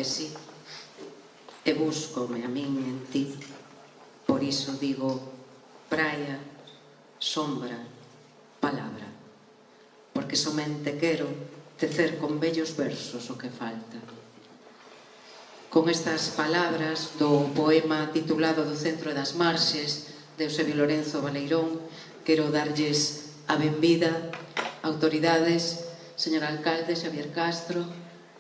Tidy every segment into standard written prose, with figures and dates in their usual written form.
sí, e búscome a min en ti. Por iso digo praia, sombra, palabra, porque somente quero tecer con bellos versos o que falta. Con estas palabras do poema titulado Do centro das marxes de Eusebio Lorenzo Baleirón, quero darlles a benvida, autoridades, señor alcalde Xavier Castro,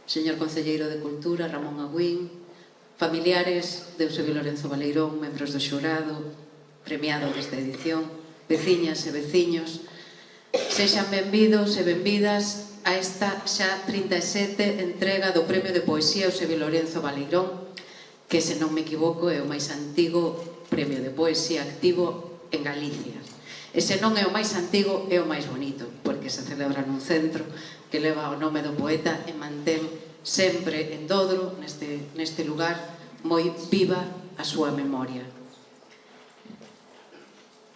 señor concelleiro de Cultura Ramón Agüín, familiares de Eusebio Lorenzo Baleirón, membros do xurado, premiado desta edición, veciñas e veciños, sexan benvidos e benvidas a esta xa 37 entrega do Premio de Poesía Eusebio Lorenzo Baleirón, que, se non me equivoco, é o máis antigo premio de poesía activo en Galicia. E se non é o máis antigo, é o máis bonito, porque se celebra nun centro que leva o nome do poeta e mantén sempre en Dodro, neste lugar, moi viva a súa memoria.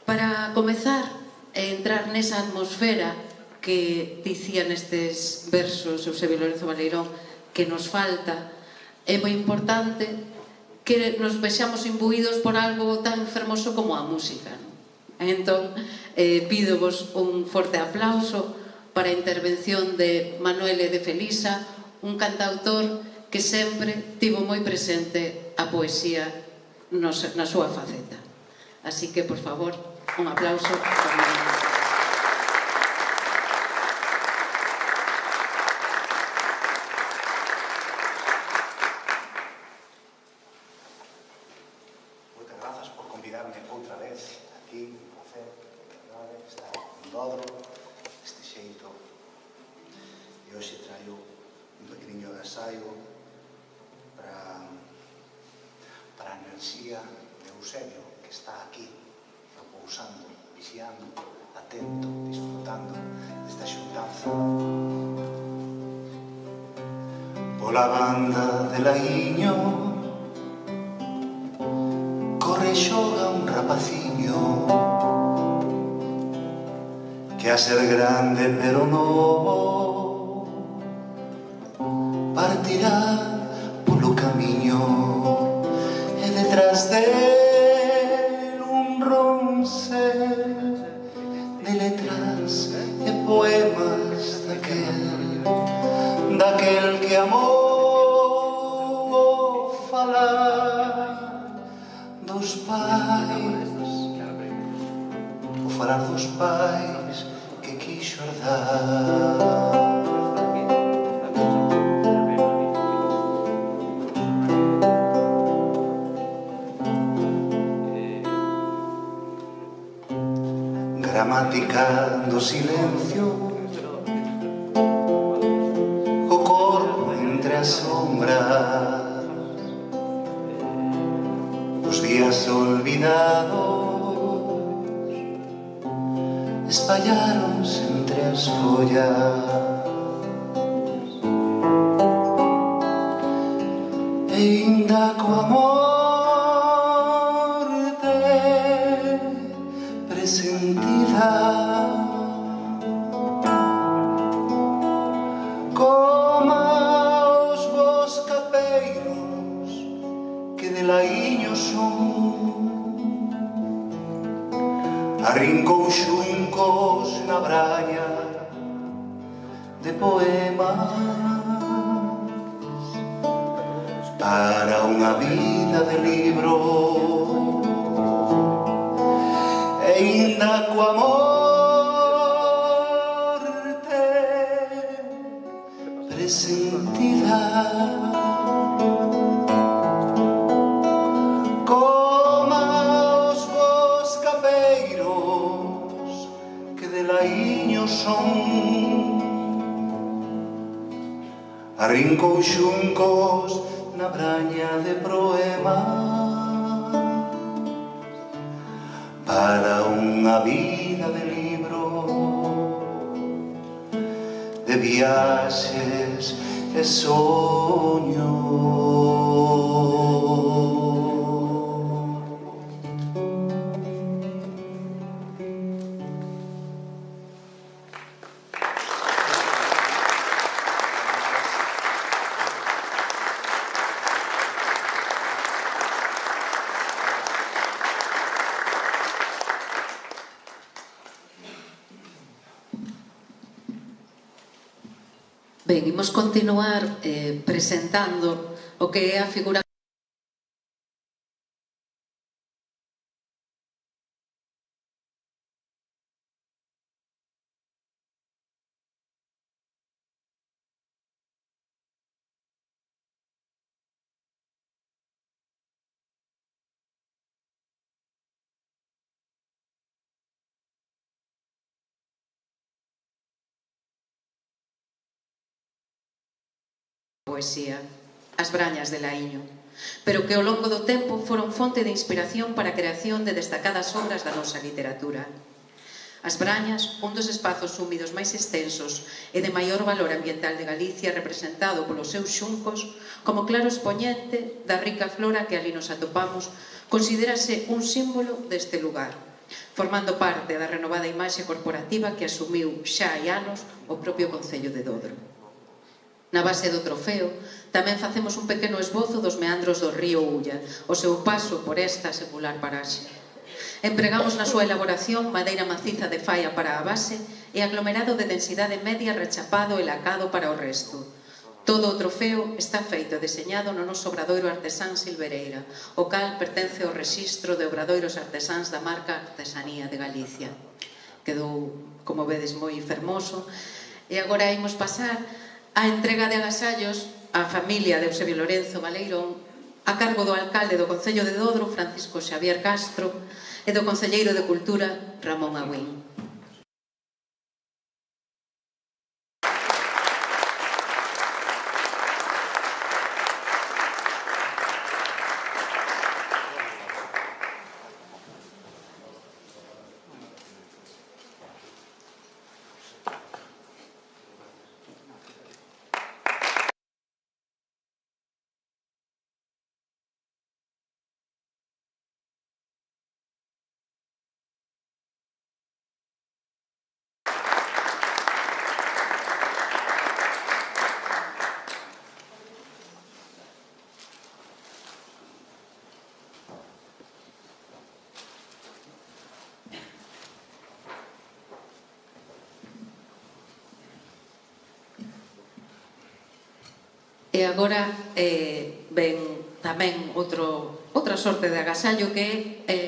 Para comezar e entrar nesa atmosfera que dicía nestes versos Eusebio Lorenzo Baleirón que nos falta, é moi importante que nos vexamos imbuídos por algo tan fermoso como a música. Entón, pídovos un forte aplauso para a intervención de Manuel de Felisa, un cantautor que sempre tivo moi presente a poesía na súa faceta. Así que, por favor, un aplauso para Manuel. Pola banda de Laíño corre xoga un rapaciño que a ser grande pero novo partirá polo camiño e detrás del un ronce de letras e poemas daquel que amou falar dos pais, o falar dos pais que quixo herdar. Gramática do silencio, o corpo entre as sombras, os días olvidados espalláronse entre as follas e inda coa morte presentida, arrincou xuncos na braña de poemas para unha vida de libro e inda coa morte presentida, arrincou xuncos na braña de poemas para unha vida de libro, de viaxes e soños. Ben, imos continuar presentando o que é a figura poesía, As brañas de Laíño, pero que ao longo do tempo foron fonte de inspiración para a creación de destacadas obras da nosa literatura. As brañas, un dos espazos húmidos máis extensos e de maior valor ambiental de Galicia, representado polos seus xuncos, como claro expoñente da rica flora que ali nos atopamos, considérase un símbolo deste lugar, formando parte da renovada imaxe corporativa que asumiu xa hai anos o propio Concello de Dodro. Na base do trofeo, tamén facemos un pequeno esbozo dos meandros do río Ulla, o seu paso por esta secular paraxe. Empregamos na súa elaboración madeira maciza de faia para a base e aglomerado de densidade media rechapado e lacado para o resto. Todo o trofeo está feito e deseñado no noso obradoiro artesán Silvereira, o cal pertence ao rexistro de obradoiros artesáns da marca Artesanía de Galicia. Quedou, como vedes, moi fermoso. E agora imos pasar a entrega de agasallos á familia de Eusebio Lorenzo Baleirón a cargo do alcalde do Concello de Dodro, Francisco Xavier Castro, e do concelleiro de Cultura, Ramón Agüín. E agora ven tamén outra sorte de agasallo que é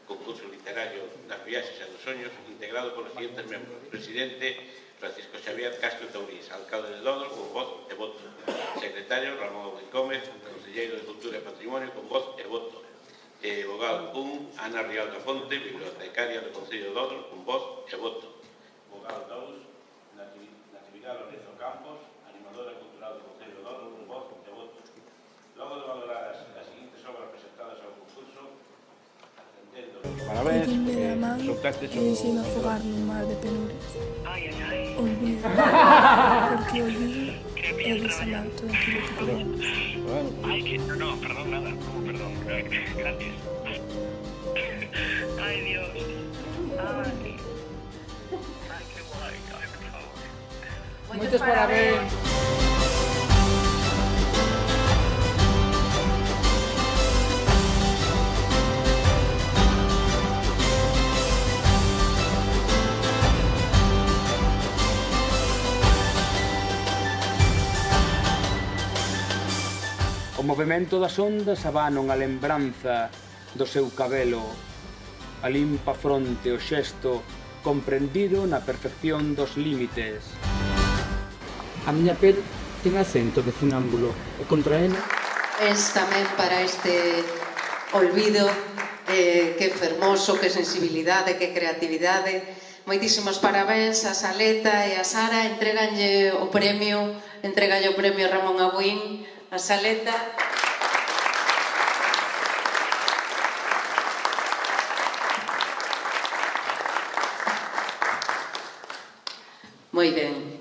concurso literario das viaxes e dos soños, integrado polos siguientes membros: presidente Francisco Xavier Castro Taurís, alcalde de Dodro con voz e voto, secretario Ramón Agüín Gómez, conselleiro de Cultura e Patrimonio con voz e voto, vogal 1 Ana Rial da Fonte, bibliotecaria do Concello de Dodro con voz e voto, vogal 2 Natividad Lorenzo Campos, animadora cultural do Concello de Dodro con voz e voto. Logo de valorar as seguintes obras presentadas ao concurso, parabéns, soltaste o... Deixei-me afogar num mar de penúrias. Olvido, porque olvido é desalar todo aquilo que podemos. Bueno. Ay, que no, perdón, nada, perdón, gracias. Ay, Dios. Moitos parabéns. O movemento das ondas abanon a lembranza do seu cabelo, a limpa fronte, o xesto comprendido na perfección dos límites. A miña pel ten acento de funámbulo e contra ela Es tamén para este olvido, que fermoso, que sensibilidade, que creatividade. Moitísimos parabéns a Saleta e a Sara. Entrégalle o premio Ramón Abuín a Saleta. Moi ben,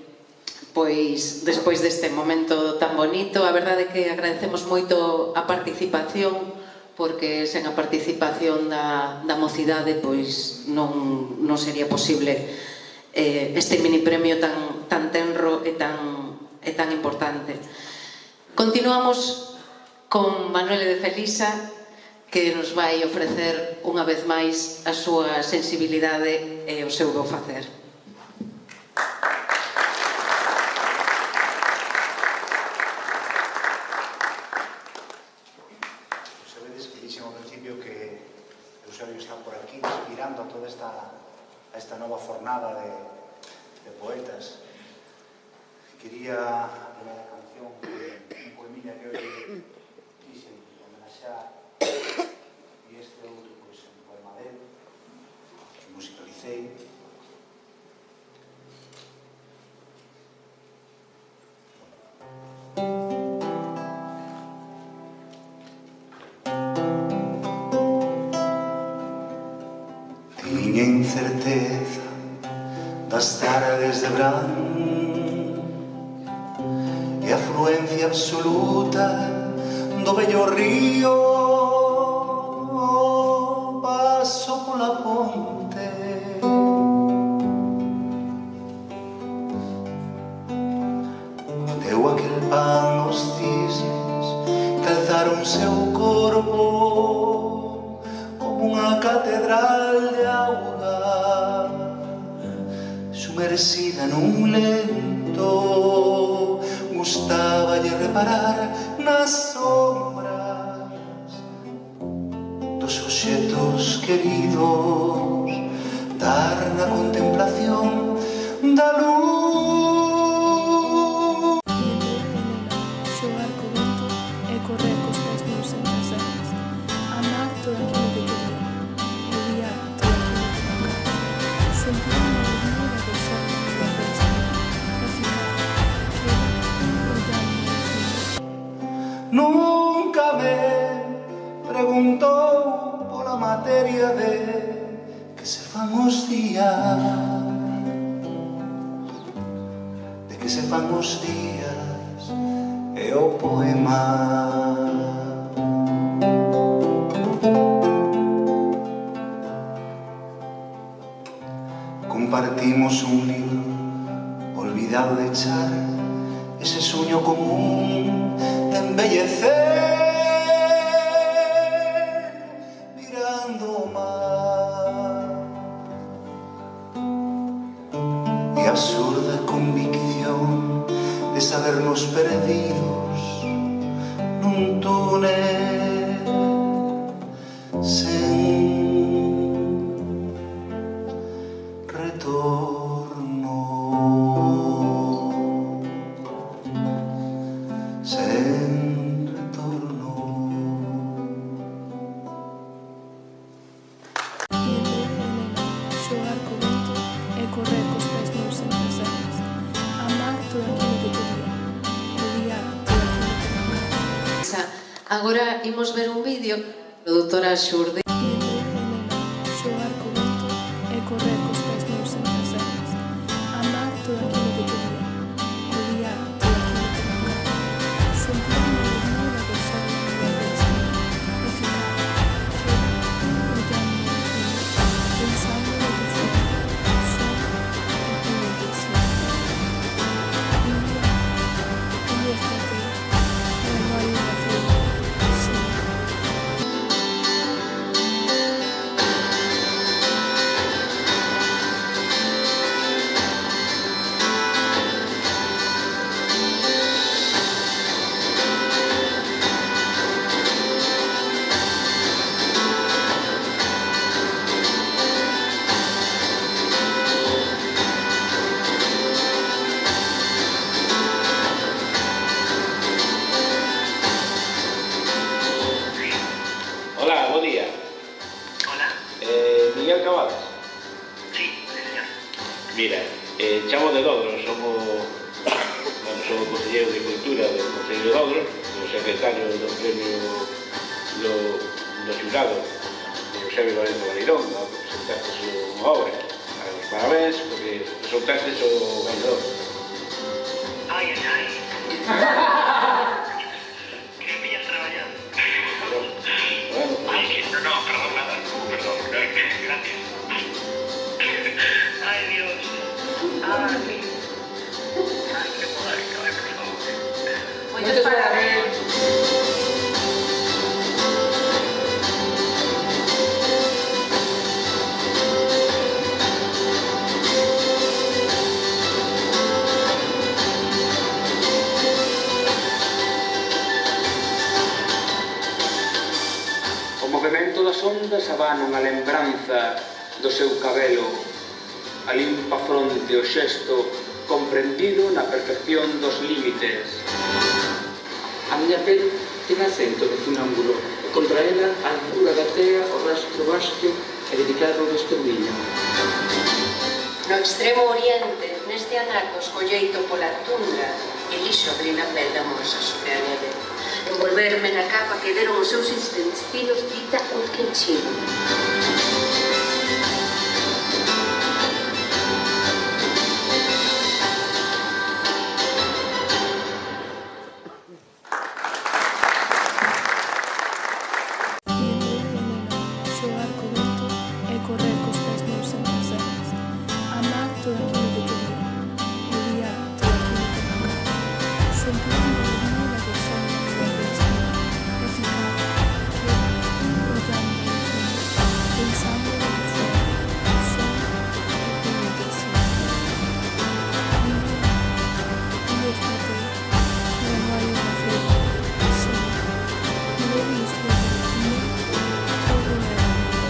pois despois deste momento tan bonito, a verdade é que agradecemos moito a participación, porque sen a participación da mocidade pois non sería posible este mini premio tan tenro e tan importante. Continuamos con Manuel de Felisa, que nos vai ofrecer unha vez máis a súa sensibilidade e o seu bo facer. Está por aquí inspirando a toda esta nova fornada de poetas. Quería ler a canción, un poemilla que hoxe quise homenaxear, e este outro, pois, un poema dele, que musicalicei. Tiña incerteza das tardes de verán e afluencia absoluta do bello río. Paso pola ponte, deu aquel pan aos cisnes que alzaron seu corpo como unha catedral de auga sumerxida nun lento. Gustáballe reparar nas sombras dos obxetos queridos, dar na contemplación da luz. Xogar co vento e correr cos pés nos entre as eras, amar todo aquilo que quería, odiar todo aquilo que non quería, sentir unha ternura do sol e da besta, e ficar quieto, olhando ao fundo. Nunca me preguntou pola materia de que se fan os días, de que se fan os días e o poema. Compartimos un libro olvidado de echar, ese sueño común de embellecer mirando o mar, e a absurda convicción de sabernos perdidos nun túnel sen retorno, sen retorno. Xogar co vento e correr cos pés nos entre as eras, amar todo aquilo que quería, odiar todo aquilo que non quería. Agora imos ver un vídeo da doutora Xurdi. Xogar co vento e correr cos pés nos entre as eras, amar todo aquilo que quería, odiar todo aquilo que non quería, sentir unha ternura do sol e da besta, e ficar quieto, olhando ao fundo, pensando no que foi, só e puro de si. como o Conselleiro de Cultura do Concello de Dodros, o secretario do premio do xurado, Eusebio Lorenzo Valirón, a presentarse unha obra. Os parabéns, porque resultaste o ganador. Ai. Que me pillas traballando. Ai, que no, perdón, nada. Perdón, gracias. Ai, Dios. Ai. Ai, que podáis, por favor. Moitos parabéns. O movimento das ondas abanan a lembranza do seu cabelo, a limpa fronte, o xesto comprendido na perfección dos límites. A miña pel ten acento de funámbulo e contra ela a altura da tea o rastro vasto e delicado do esterviño. No extremo oriente, neste anaco escolleito pola tundra, e lixo abrí na pel da morsa sobre a neve. Envolverme na capa que deron os seus intestinos dita un quinchino. Xogar co vento e correr cos pés nos entre as ervas. Amar todo aquilo que quería. Odiar todo aquilo que non cabe. Sentir-me desnuda do sol mediante o espelho. E ficar quieta, olhando ao fundo, pensando no que foi. Só e puro de si. Un día despertei e no hai unha flor. Sí. Mirei no espello.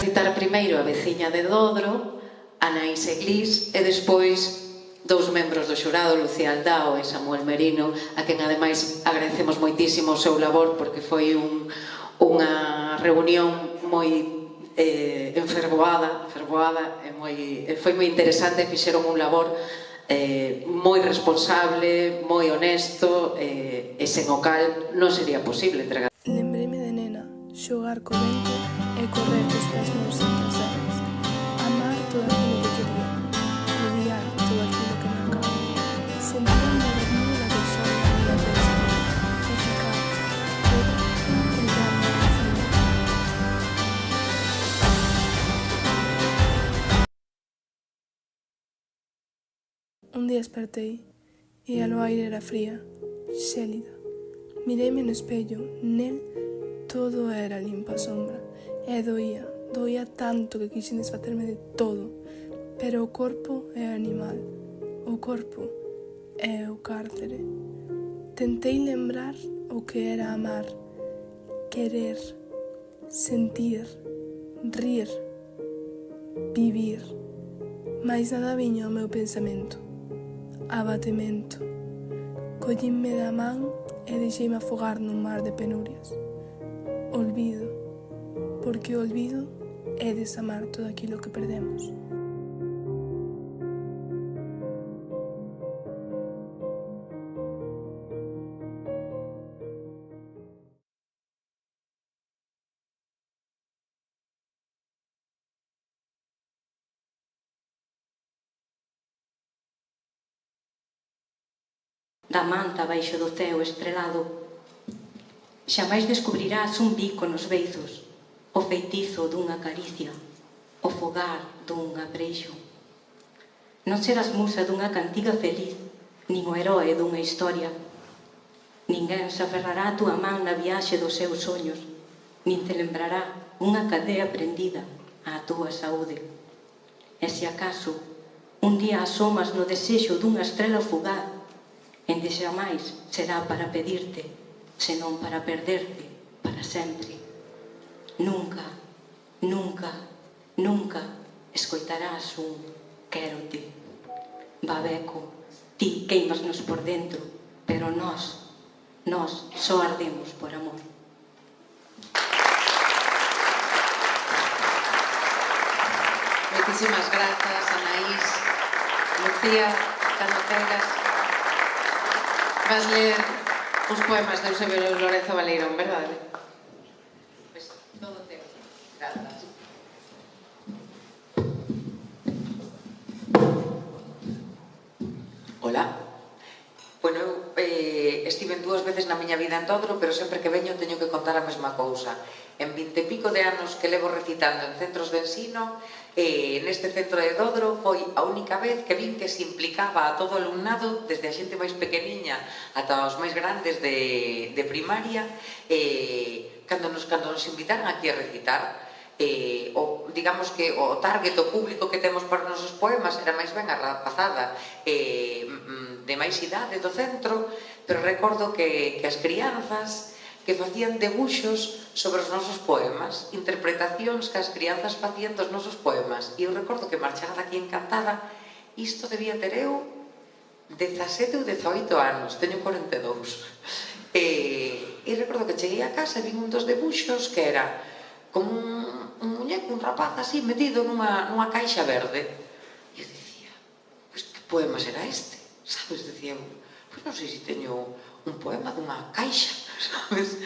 Citar primeiro a veciña de Dodro, Anaís Eglís, e despois dous membros do xurado, Lucía Aldao e Samuel Merino, a quen ademais agradecemos moitísimo o seu labor, porque foi unha reunión moi enfervoada e foi moi interesante. Fixeron un labor moi responsable, moi honesto, e sen o cal non sería posible entregar. Lembrei-me de nena, xogar co vento e correr cos pés nos entre as ervas. Amar todo aquilo que quería. Odiar todo aquilo que non cabe. Sentir-me desnuda do sol mediante o espello. E ficar quieta, olhando ao fundo. Un día despertei e a aire era fría, xélida. Mireime no espello, nel todo era limpa sombra e doía tanto que quixen desfacerme de todo, pero o corpo é animal, o corpo é o cárcere. Tentei lembrar o que era amar, querer, sentir, rir, vivir, mais nada viña ao meu pensamento, abatemento. Collínme da man e deixeime afogar nun mar de penurias. Olvido, porque o olvido é desamar todo aquilo que perdemos. Da manta baixo do ceo estrelado, xamais descubrirás un bico nos beizos, o feitizo dunha caricia, o fogar dun abreixo. Non serás musa dunha cantiga feliz, nin o heroe dunha historia. Ninguén se aferrará a túa man na viaxe dos seus soños, nin te lembrará unha cadea prendida á túa saúde. E se acaso un día asomas no desexo dunha estrela fugaz, ende xamais será para pedirte, senón para perderte para sempre. Nunca, nunca, nunca escoitarás un quérote. Babeco, ti queimasnos por dentro, pero nós só ardemos por amor. Moitísimas grazas, Anaís, Lucía. cando queiras. Vas ler uns poemas de Eusebio Lorenzo Baleirón, verdade? Pois todo teu. Grazas. Hola. Bueno, eu estive dúas veces na miña vida en Dodro, pero sempre que veño teño que contar a mesma cousa. En 20 e pico de anos que levo recitando en centros de ensino, neste centro de Dodro foi a única vez que vin que se implicaba a todo o alumnado, desde a xente máis pequeniña ata os máis grandes de primaria, cando nos invitaran aquí a recitar. Digamos que o target, o público que temos para os nosos poemas era máis ben a rapazada de máis idade do centro, pero recordo que as crianzas que facían debuxos sobre os nosos poemas, interpretacións que as crianzas facían dos nosos poemas, e eu recordo que marchara daqui encantada. Isto debía ter eu 17 ou 18 anos, teño 42, e recordo que cheguei a casa e vin un dos debuxos que era como un muñeco, un rapaz así metido nunha caixa verde, e eu dicía, pois que poema será este? Sabes, dicía eu, pois non sei se teño un poema dunha caixa, sabes?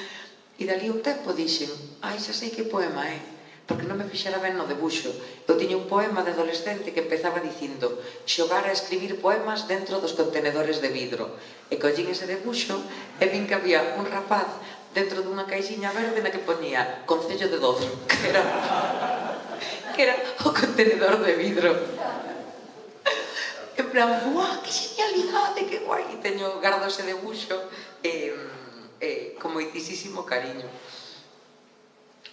E dali un tempo dixen, ai, xa sei que poema é, porque non me fixera ben no debuxo. Eu tiña un poema de adolescente que empezaba dicindo xogar a escribir poemas dentro dos contenedores de vidro. E collín ese debuxo e vin que había un rapaz dentro dunha caixiña verde na que poñía Concello de Dodro, que era o contenedor de vidro. En plan, ¡buah, que genialidade, que guai! E teño gardo ese debuxo con moitísimo cariño.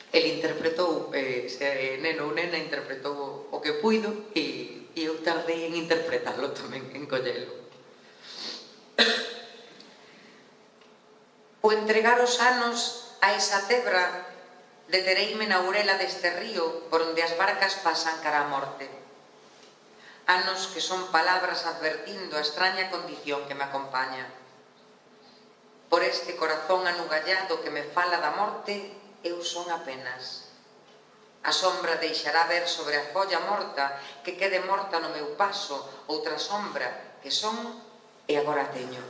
El interpretou, neno ou nena, interpretou o que puido e eu tardei en interpretalo tamén, en collelo. O entregar os anos a esa tebra, detereime na urela deste río por onde as barcas pasan cara a morte. Anos que son palabras advertindo a extraña condición que me acompaña. Por este corazón anugallado que me fala da morte, eu son apenas. A sombra deixará ver sobre a folla morta que quede morta no meu paso outra sombra que son e agora teño.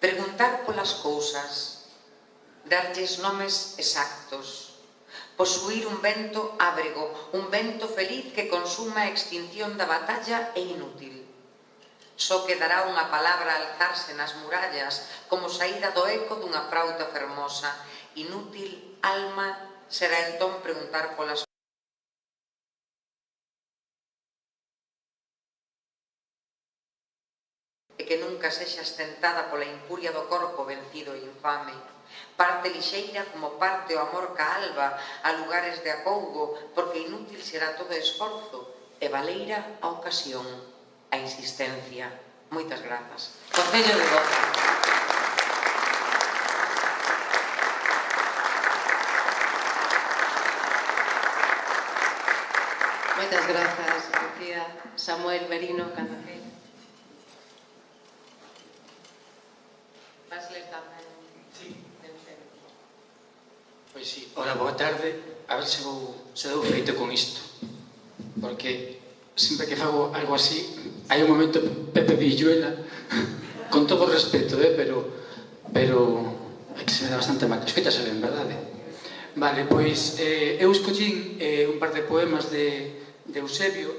Preguntar polas cousas, darlles nomes exactos, posuir un vento ábrego, un vento feliz que consuma a extinción da batalla é inútil. Só quedará unha palabra a alzarse nas murallas como saída do eco dunha frauta fermosa. Inútil, alma, será entón preguntar polas e que nunca sexas tentada pola impuria do corpo vencido e infame. Parte lixeira como parte o amor ca alba a lugares de acougo, porque inútil será todo esforzo e valeira a ocasión, a insistencia. Moitas grazas. Concello de Dodro. Moitas grazas, decía Samuel Merino, cando que vas ler tamén. Sí. Pois sí, ora, boa tarde. A ver se dou feito con isto, porque sempre que fago algo así hai un momento Pepe Villuela, con todo o respeto, pero é que se me dá bastante mal. Escoitase ben, verdade? Vale, pois eu escollín un par de poemas de Eusebio.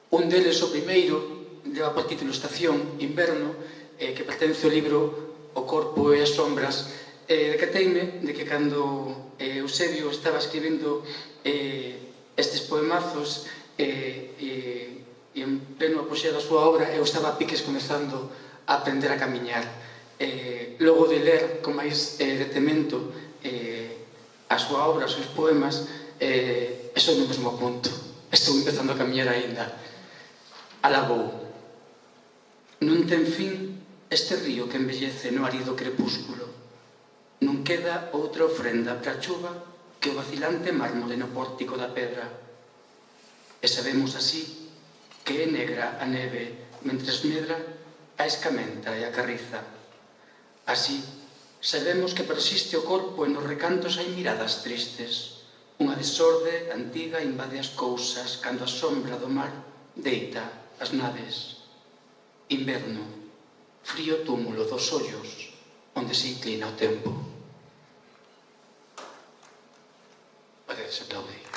Un deles, o primeiro, leva por título Estación, Inverno, que pertence ao libro O corpo e as sombras. Decateime de que cando Eusebio estaba escribindo estes poemazos e en pleno apoxeo da súa obra, eu estaba a piques comezando a aprender a camiñar. Logo de ler con máis detemento a súa obra, os seus poemas, estou no mesmo punto. Estou empezando a camiñar aínda. Alabou. Non ten fin este río que embellece no árido crepúsculo. Non queda outra ofrenda para a chuva que o vacilante mármore no pórtico da pedra. E sabemos así que é negra a neve mentres medra a escamenta e a carriza. Así, Sabemos que persiste o corpo e nos recantos hai miradas tristes. Unha desorde antiga invade as cousas cando a sombra do mar deita as naves. Inverno, frío túmulo dos ollos onde se inclina o tempo. Podedes aplaudir.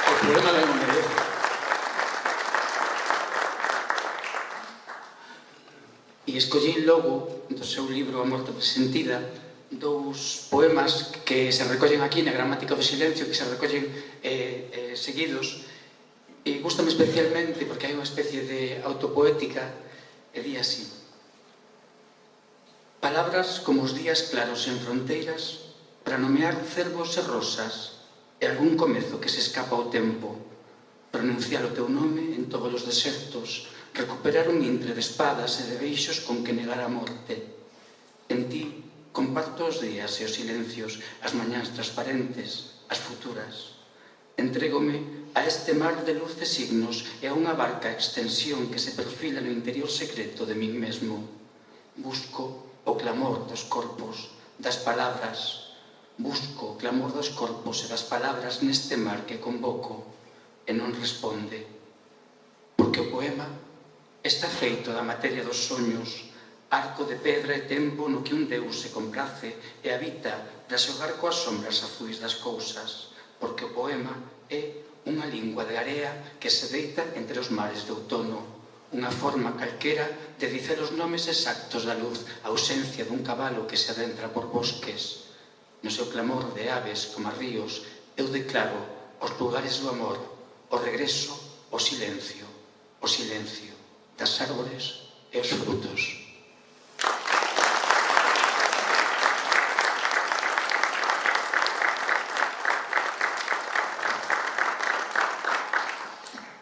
O poema da merece. E escollín logo do seu libro A Morte Presentida dous poemas que se recollen aquí na Gramática do Silencio, que se recollen seguidos, e gústame especialmente porque hai unha especie de autopoética e di así: palabras como os días claros en fronteiras para nomear cervos e rosas e algún comezo que se escapa ao tempo, pronunciar o teu nome en todos os desertos, recuperar un intre de espadas e de beixos con que negar a morte. En ti comparto os días e os silencios, as mañás transparentes, as futuras. Entrégome a este mar de luz e signos e a unha barca extensión que se perfila no interior secreto de min mesmo. Busco o clamor dos corpos, das palabras. Busco o clamor dos corpos e das palabras neste mar que convoco e non responde. Porque o poema está feito da materia dos soños, arco de pedra e tempo no que un deus se comprace e habita para xogar coas sombras azuis das cousas, porque o poema é unha lingua de area que se deita entre os mares de outono, unha forma calquera de dicer os nomes exactos da luz, a ausencia dun cabalo que se adentra por bosques. No seu clamor de aves como ríos, eu declaro os lugares do amor, o regreso, o silencio das árbores e os frutos.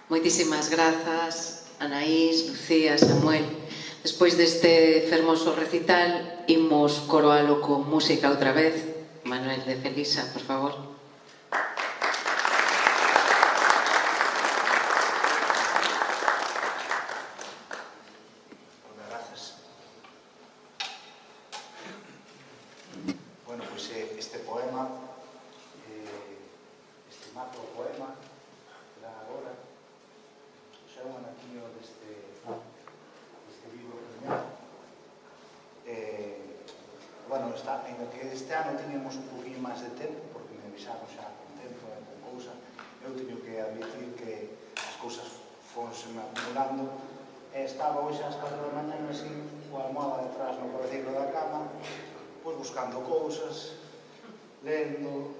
Moitísimas grazas, Anaís, Lucía, Samuel. Despois deste fermoso recital, imos coroalo con música outra vez. Manuel de Felisa, por favor. Grazas. Bueno, pois este poema, este macro poema, da agora, xa é un anaquillo deste libro premiado. Bueno, ainda que este ano teníamos un poquinho máis de tempo, porque me avisaron xa con tempo e con cousa, eu teño que admitir que as cousas fonseme acumulando, e estaba hoxe ás 4 da mañá así, coa almohada detrás no cabeceiro da cama, pois buscando cousas, lendo,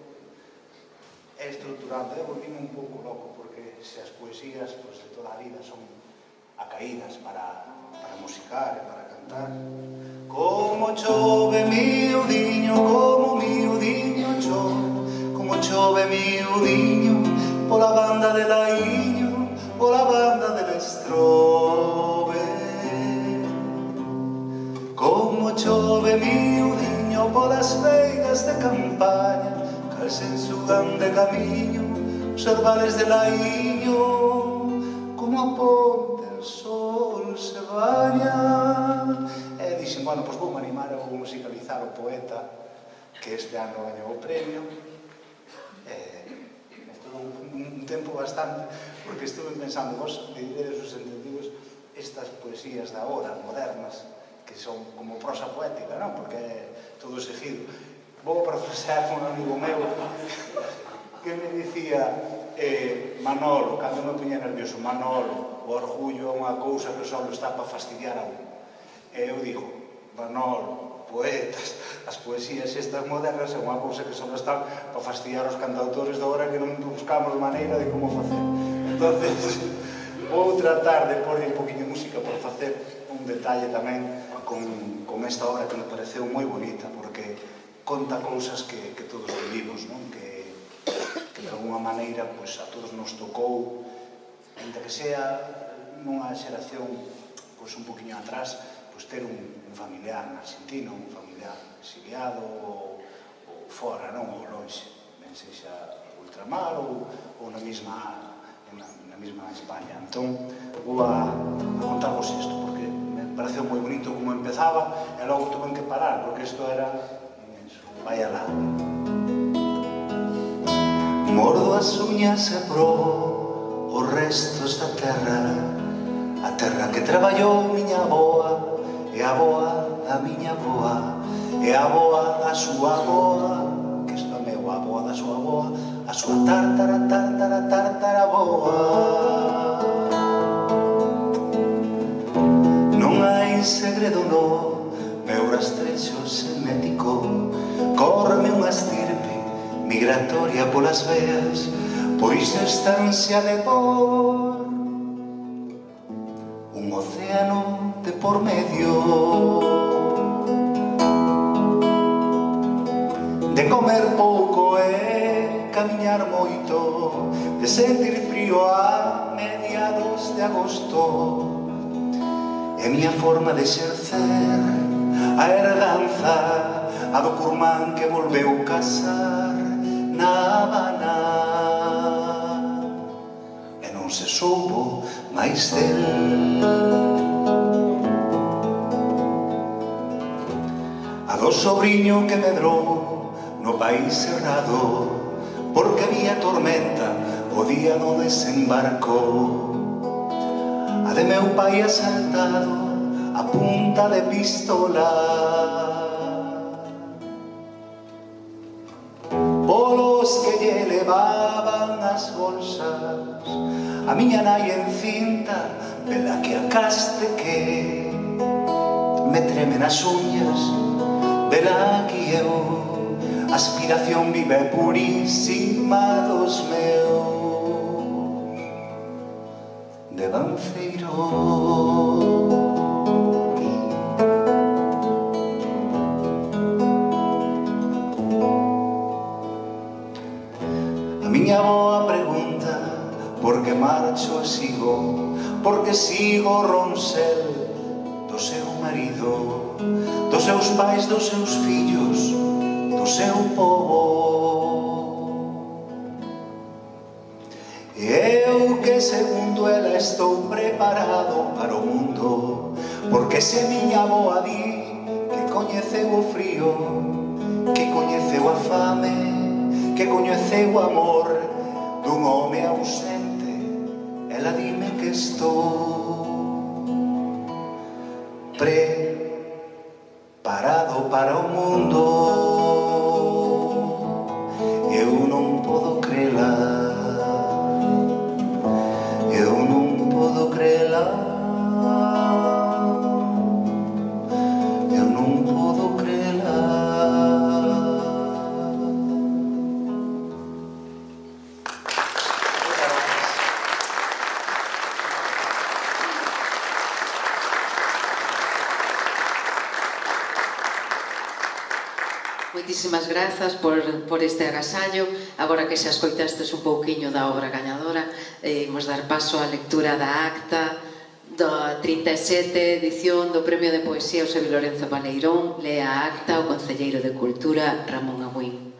e estruturando. Eu volvíme un pouco loco, porque se as poesías de toda a vida son acaídas para musicar e para cantar. Como chove miudiño, como miudiño chove, como chove miudiño, pola banda de Laiño, pola banda del Estrove. Como chove miudiño, polas veigas de campaña, cal se ensugan de camiño, os herbales de Laiño, como a ponte el sol se baña. E dixen, bueno, pois vou animar e vou musicalizar o poeta que este ano gañou o premio. Estuvo un tempo bastante, porque estuve pensando, vos diredes os entendidos, estas poesías da hora, modernas, que son como prosa poética, non? Porque é todo seguido. Vou parafrasear un amigo meu que me dicía, Manolo, cando me puña nervioso, Manolo, o orgullo é unha cousa que só está para fastidiar a un. E eu digo, Manolo, poetas, as poesías estas modernas é unha cousa que só están para fastidiar os cantautores da hora que non buscamos maneira de como facer. Entonces, vou tratar de pôr un poquinho de música por facer un detalle tamén con esta obra que me pareceu moi bonita, porque conta cousas que todos vivimos, non? Que de alguna maneira a todos nos tocou, ainda que sea nunha xeración un poquinho atrás, ter un familiar na Argentina, un familiar exiliado ou fora, non? Ou lonxe, ben sexa ultramar ou na mesma España. Entón, vou a contarvos isto, porque me pareceu moi bonito como empezaba e logo tuve que parar porque isto era inmenso. Vai alá. Mordo as uñas e probo os restos da terra, a terra que traballou miña avoa e a avoa da miña avoa e a avoa da súa avoa, que isto é meu, a avoa da súa avoa, a súa tártara, tártara, tártara avoa. Non hai segredo no meu rastrexo semético, córreme unha estirpe migratoria polas veas, por iso esta ansia de por un océano de por medio, de comer pouco e camiñar moito, de sentir frío a mediados de agosto. É miña forma de exercer a herdanza, a do curmán que volveu casar na Habana e non se soubo máis del. A do sobriño que medrou no país cerrado porque había tormenta o día do desembarco, a de meu pai asaltado a punta de pistola, polos que lle levaban as bolsas, a miña nai encinta, vela que acaste que me tremen as uñas, vela que eu, aspiración viva e purísima dos meus devanceiros. A miña avoa pregunta por que marcho e sigo, porque sigo o ronsel do seu marido, dos seus pais, dos seus fillos, do seu povo. E eu que segundo ela estou preparado para o mundo, porque se miña avoa di que coñeceu o frío, que coñeceu a fame, que coñeceu o amor dun home ausente, ela dime que estou preparado para o mundo. Eu non podo crela, eu non podo crela, eu non podo crela. Moitísimas grazas por este agasallo. Agora que xa escoitastes un pouquiño da obra gañadora, imos dar paso á lectura da acta da 37 edición do Premio de Poesía Eusebio Lorenzo Baleirón. Lea a acta o concelleiro de Cultura, Ramón Agüín.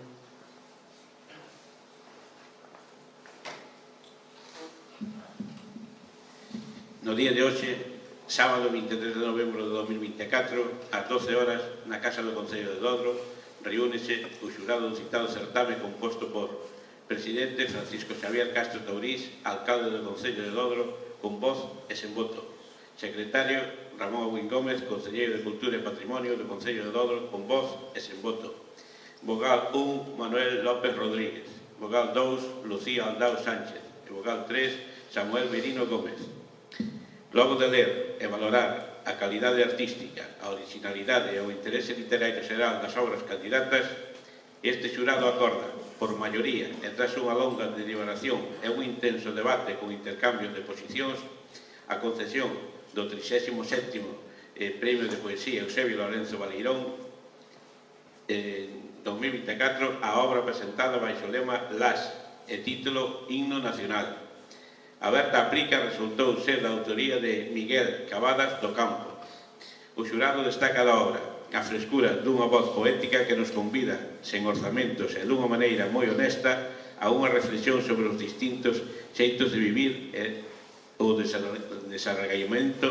No día de hoxe, sábado 23 de novembro de 2024, ás 12 horas, na Casa do Concello de Dodro, reúnese o xurado do citado certame composto por presidente Francisco Xavier Castro Taurís, alcalde do Concello de Dodro, con voz e sen voto; secretario Ramón Agüín Gómez, concelleiro de Cultura e Patrimonio do Concello de Dodro, con voz e sen voto; vogal 1, Manuel López Rodríguez; vogal 2, Lucía Aldao Sánchez; e vogal 3, Samuel Merino Gómez. Logo de ler e valorar a calidade artística, a originalidade e o interese literario xeral das obras candidatas, este xurado acorda, por maioría e tras unha longa deliberación e un intenso debate con intercambios de posicións, a concesión do 37º Premio de Poesía Eusebio Lorenzo Baleirón 2024 a obra presentada baixo o lema Las e título Himno Nacional. A Berta Aplica resultou ser da autoría de Miguel Cavadas do Campo. O xurado destaca da obra a frescura dunha voz poética que nos convida, sen orzamentos e dunha maneira moi honesta, a unha reflexión sobre os distintos xeitos de vivir e o desarraigamento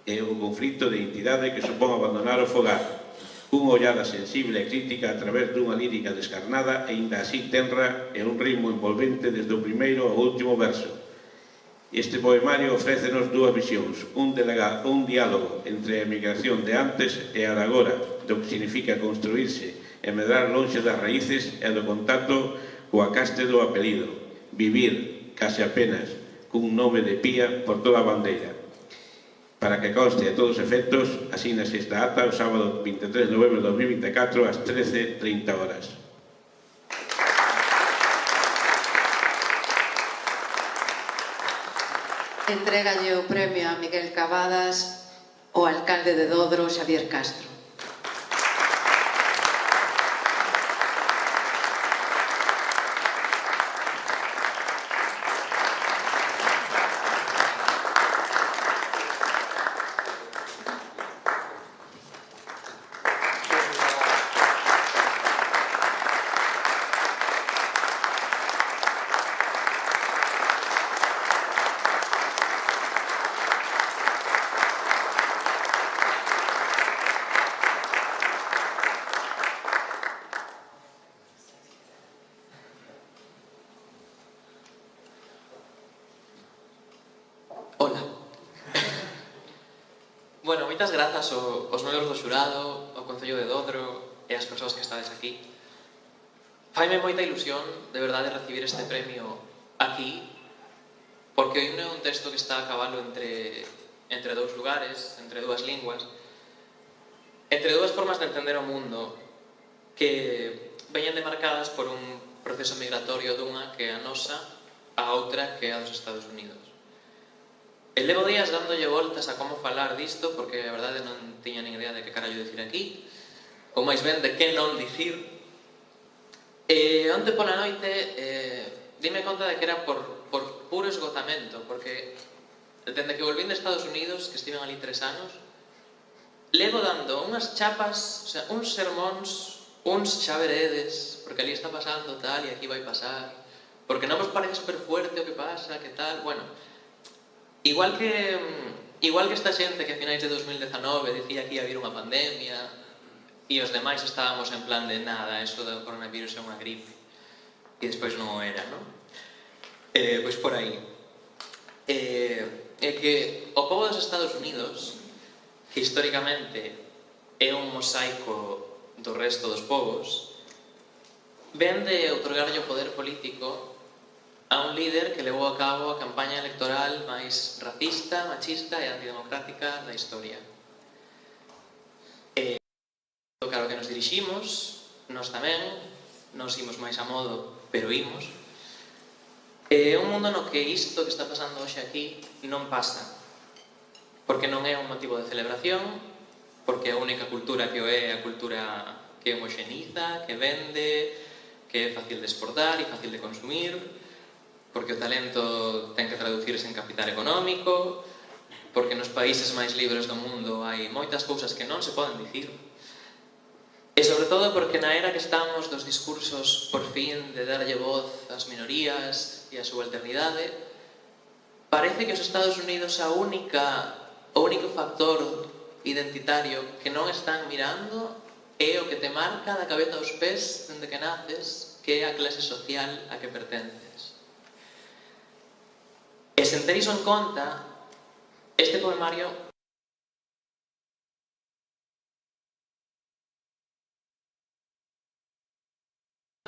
e o conflito de identidade que supón abandonar o fogar. Unha ollada sensible e crítica a través dunha lírica descarnada e ainda así tenra e un ritmo envolvente desde o primeiro ao último verso. Este poemario ofrécenos dúas visións, un diálogo entre a emigración de antes e a de agora, do que significa construirse e medrar lonxe das raíces e do contacto coa caste do apelido, vivir, case apenas, cun nome de pía por toda a bandeira. Para que conste a todos os efectos, asínase esta ata o sábado 23 de novembro de 2024 ás 13:30 horas. Entrégalle o premio a Miguel Cavadas o alcalde de Dodro, Xavier Castro. Hola. Bueno, moitas grazas aos membros do xurado, ao Concello de Dodro e ás persoas que estades aquí. Faime moita ilusión, de verdade, recibir este premio aquí, porque o himno é un texto que está a cabalo entre dous lugares, entre dúas linguas, entre dúas formas de entender o mundo que veñen demarcadas por un proceso migratorio dunha que é a nosa, a outra que é a dos Estados Unidos. E levo días dándolle voltas a como falar disto, porque a verdade non tiña nin idea de que carallo dicir aquí, ou máis ben de que non dicir. E onte pola noite dime conta de que era por puro esgotamento, porque dende que volvín de Estados Unidos, que estiven ali 3 anos, levo dando unhas chapas, o sea, uns sermóns, uns xaveredes, porque ali está pasando tal e aquí vai pasar, porque non vos parece super fuerte o que pasa, que tal, bueno. Igual que esta xente que a finais de 2019 dicía que ia haber unha pandemia e os demais estábamos en plan de nada, eso do coronavirus é unha gripe e despois non o era, non? Pois por aí. É que o pobo dos Estados Unidos, que históricamente é un mosaico do resto dos povos, ven de outorgarlle o poder político a un líder que levou a cabo a campaña electoral máis racista, machista e antidemocrática da historia. Claro que nos diriximos, nós tamén, nos imos máis a modo, pero imos. É un mundo no que isto que está pasando hoxe aquí non pasa, porque non é un motivo de celebración, porque a única cultura que o é a cultura que homoxeniza, que vende, que é fácil de exportar e fácil de consumir, porque o talento ten que traducirse en capital económico, porque nos países máis libres do mundo hai moitas cousas que non se poden dicir, e sobre todo porque na era que estamos dos discursos por fin de darlle voz ás minorías e á subalternidade, parece que os Estados Unidos o único factor identitario que non están mirando é o que te marca da cabeza aos pés dende que naces, que é a clase social a que pertences. E sen ter iso en conta, este poemario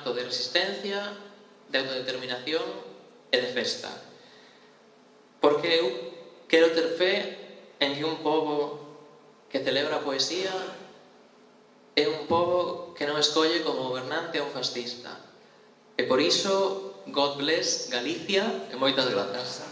de resistencia, de autodeterminación e de festa. Porque eu quero ter fe en que un pobo que celebra a poesía é un pobo que non escolle como gobernante a un fascista. E por iso, God bless Galicia e moitas grazas.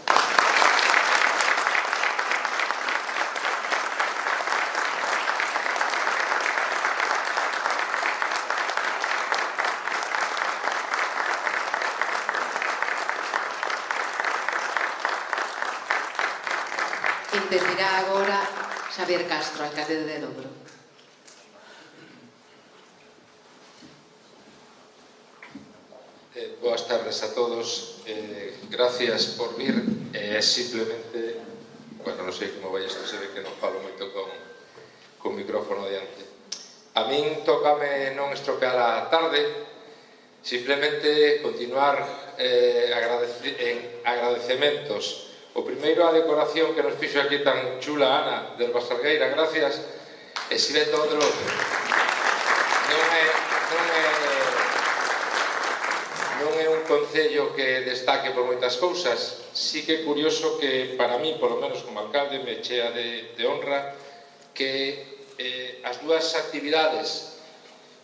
Intervirá agora Xavier Castro, alcalde de Dodro. Boas tardes a todos. Gracias por vir. Simplemente, bueno, non sei como vai isto, se ve que non falo moito con micrófono diante. A min tócame non estropear a tarde, simplemente continuar en agradecementos. O primeiro a decoración que nos fixo aquí tan chula Ana del Basargueira, gracias. E se ven todo non é un concello que destaque por moitas cousas. Sí que é curioso que para mí, por lo menos como alcalde, me chea de honra que as dúas actividades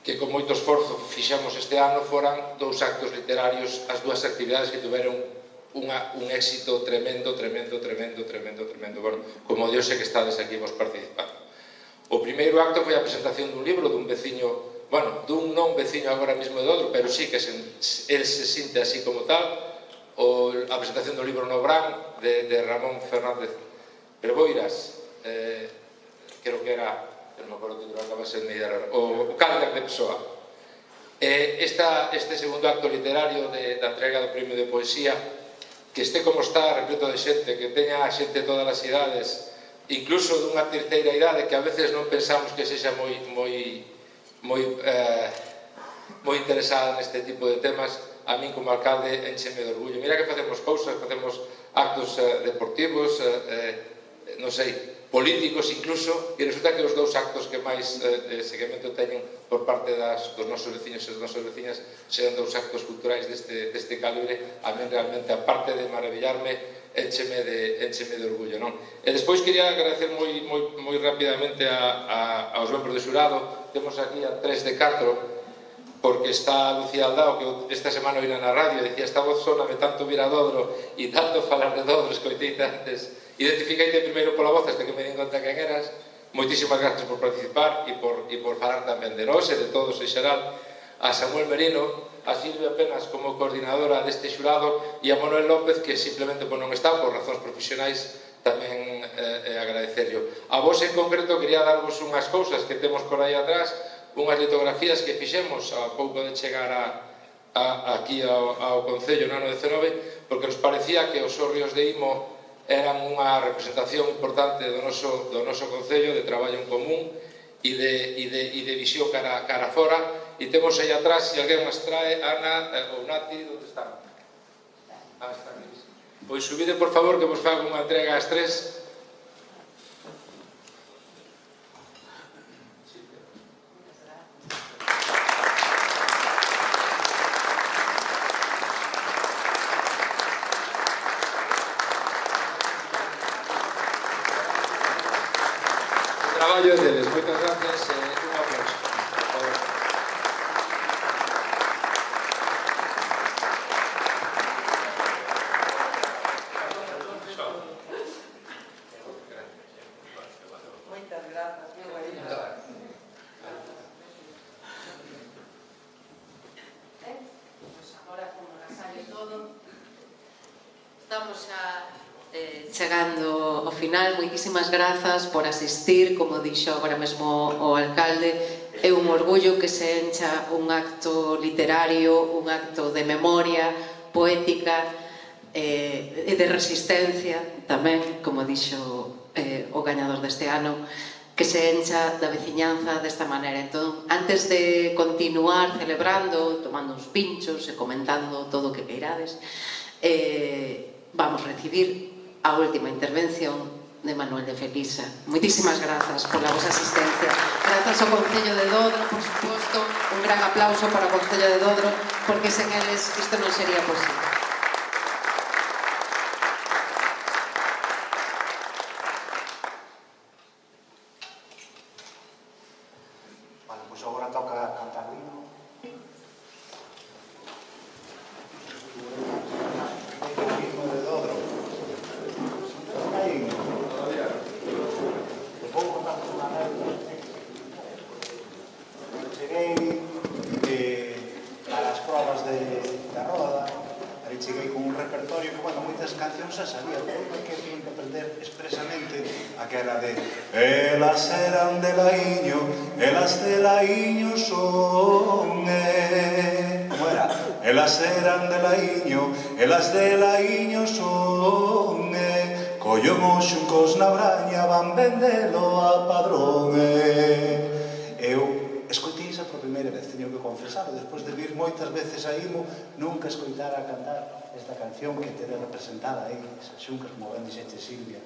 que con moito esforzo fixamos este ano foran 2 actos literarios, as dúas actividades que tuveron un éxito tremendo. Bueno, como Dios sé que estades aquí vos participando. O primeiro acto foi a presentación dun libro dun veciño, bueno, dun non veciño agora mesmo de Dodro, pero sí que el se sinte así como tal, a presentación do libro No Bran de Ramón Fernández Preboiras, creo que era, non me acordo o título, acaba de ser media rara, o Cáncer de Pessoa. Este segundo acto literario da entrega do premio de poesía, que este como está repleto de xente, que teña xente de todas as idades, incluso dunha terceira idade que a veces non pensamos que sexa moi interesada neste tipo de temas, a min como alcalde encheme de orgullo. Mira que facemos cousas, facemos actos deportivos, non sei, políticos incluso, e resulta que os 2 actos que máis seguimento teñen por parte dos nosos veciños e das nosas veciñas sean 2 actos culturais deste calibre. A min realmente, aparte de maravillarme, éncheme de orgullo, non? E despois quería agradecer moi rapidamente aos membros do xurado. Temos aquí a 3 de 4, porque está Lucía Aldao, que esta semana oíra na radio, e dicía, esta voz soname tanto vir a Dodro e tanto falar de Dodro, escoitei antes. Identificaite primeiro pola voz, hasta que me din conta quen eras. Moitísimas gracias por participar e por falar tamén de nós e de todos en xeral. A Samuel Merino, a Silvia apenas como coordinadora deste xurado e a Manuel López, que simplemente non está por razóns profesionais, tamén agradecerlo. A vos en concreto quería darvos unhas cousas que temos por aí atrás, unhas litografías que fixemos a pouco de chegar aquí ao Concello no ano 19, porque nos parecía que os Hórreos de Imo eran unha representación importante do noso Concello, de traballo en común e de visión cara fora. E temos aí atrás, se alguén nos trae, Ana ou Nati, onde están? Están aquí. Pois subide, por favor, que vos fago unha entrega ás 3. O traballo deles, moitas gracias e un aplauso. Chegando ao final, moitísimas grazas por asistir, como dixo agora mesmo o alcalde. É un orgullo que se encha un acto literario, un acto de memoria poética e de resistencia tamén, como dixo o gañador deste ano, que se encha da veciñanza desta maneira. Entón, antes de continuar celebrando, tomando uns pinchos e comentando todo o que queirades, vamos recibir a última intervención de Manuel de Felisa. Moitísimas grazas pola vosa asistencia. Grazas ao Concello de Dodro, por suposto, un gran aplauso para o Concello de Dodro, porque sen eles isto non sería posible. Vale, pois agora toca cantar o himno. Cheguei con un repertorio que, bueno, moitas cancións xa sabía, pero hai que aprender expresamente a que era de elas eran de Laiño, elas de Laiño son, como era? Elas eran de Laiño, elas de Laiño son, Collo os xuncos na braña, van vendelo a padrón. Eu escoitei esa por primeira vez, teño que confesar, despois de vir moitas veces a Imo, nunca escoitara cantar esta canción que tere representada aí, esas xuncas, como ben dixeche Silvia.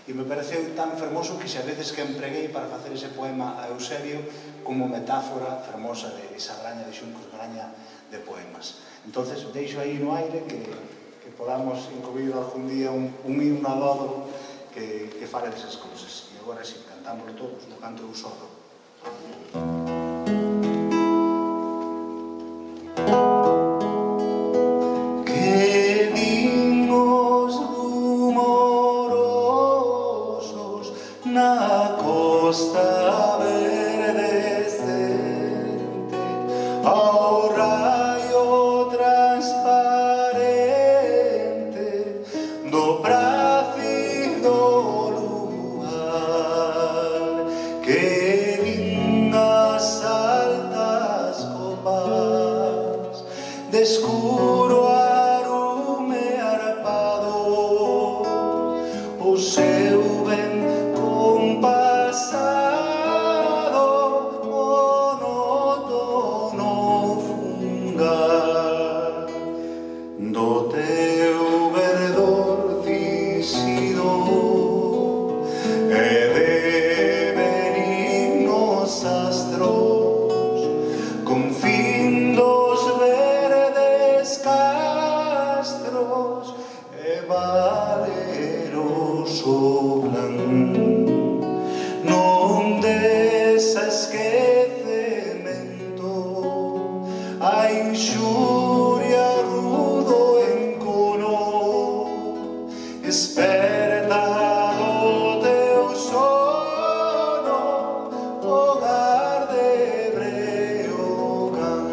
E me pareceu tan fermoso que xa veces que empreguei para facer ese poema a Eusebio como metáfora fermosa de esa braña de xuncos, braña de poemas. Entonces, deixo aí no aire que podamos incluir algún día un himno a Dodro que fale desas cousas. E agora si, cantámoslo todos, no canto eu solo. Que din os rumorosos na costa verdecente ao raio transparente do prácido luar, que din as altas copas de escuro arume arpado, o seu ben compasado monótono fungar do teu verdor cincido e de benignos astros, con fin dos verdes castros e valeroso plan, non desa esquecemento a inxuria rudo encono, esperta do teu sono, hogar de Breogán.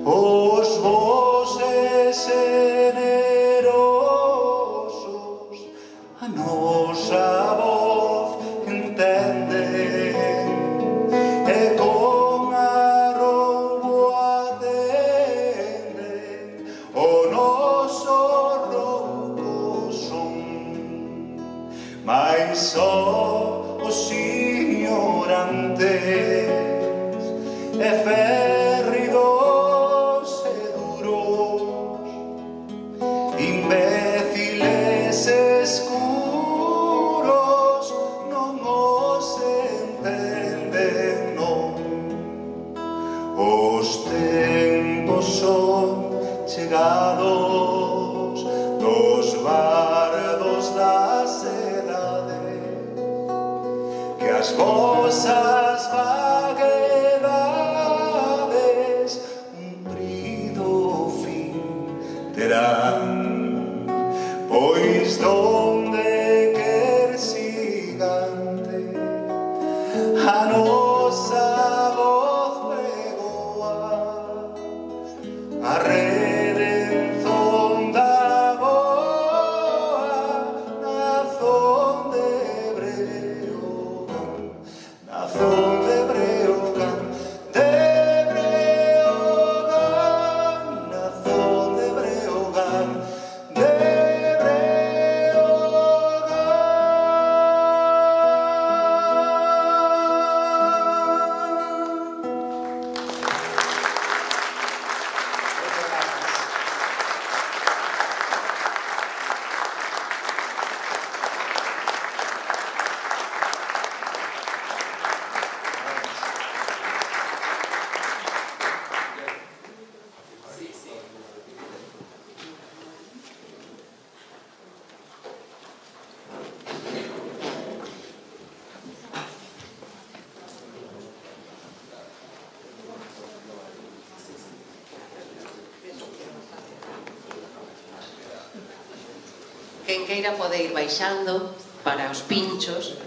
Os voces generosos a nosa voz entenden e con arroubo atenden o noso rouco son, mais só os ignorantes e férridos e duros, imbéciles escuros, non os entenden, non. Os tempos son chegados dos bardos das edades, que as vosas vaguedades cumprido fin terán, pois donde quer sigante a nosa voz pregoa, a redención da boa nazón de Breogán, nazón de Breogán, nazón de Breogán, de Quen queira pode ir baixando para os pinchos